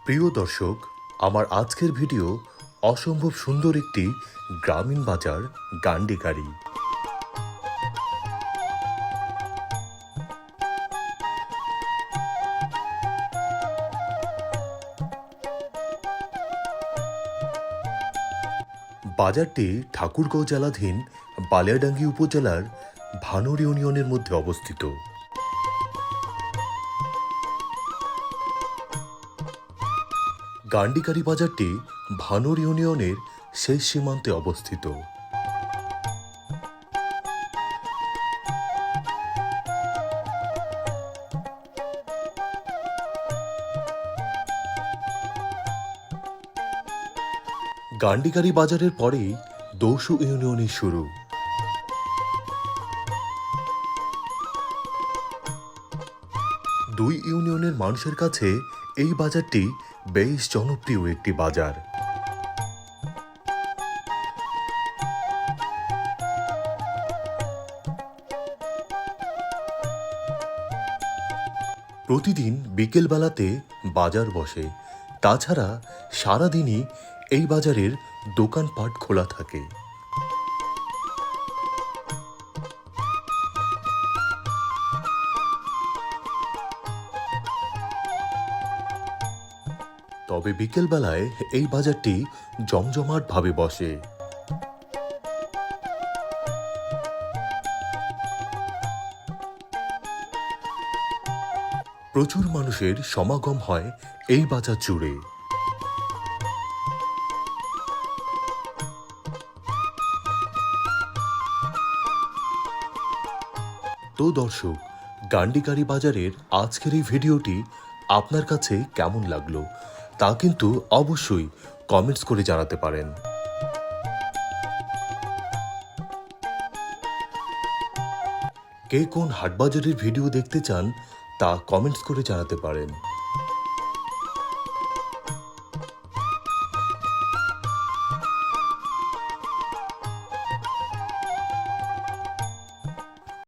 প্রিয় দর্শক, আমার আজকের ভিডিও অসম্ভব সুন্দর একটি গ্রামীণ বাজার গান্ডেকারি। বাজারটি ঠাকুরগাঁও জেলাধীন বালিয়াডাঙ্গি উপজেলার ভানুর ইউনিয়নের মধ্যে অবস্থিত। গান্ডেকারি বাজারটি ভানুর ইউনিয়নের শেষ সীমান্তে অবস্থিত। গান্ডেকারি বাজারের পরেই দৌসু ইউনিয়নের শুরু। দুই ইউনিয়নের মানুষের কাছে এই বাজারটি বেশ জনপ্রিয় একটি বাজার। প্রতিদিন বিকেলবেলাতে বাজার বসে, তাছাড়া সারাদিনই এই বাজারের দোকানপাট খোলা থাকে। তবে বিকেলবেলায় এই বাজারটি জমজমাটভাবে বসে। প্রচুর মানুষের সমাগম হয় এই বাজার জুড়ে। তো দর্শক, গান্ডেকারি বাজারের আজকের এই ভিডিওটি আপনার কাছে কেমন লাগলো তা কিন্তু অবশ্যই কমেন্টস করে জানাতে পারেন। কে কোন হাটবাজারের ভিডিও দেখতে চান তা কমেন্টস করে জানাতে পারেন।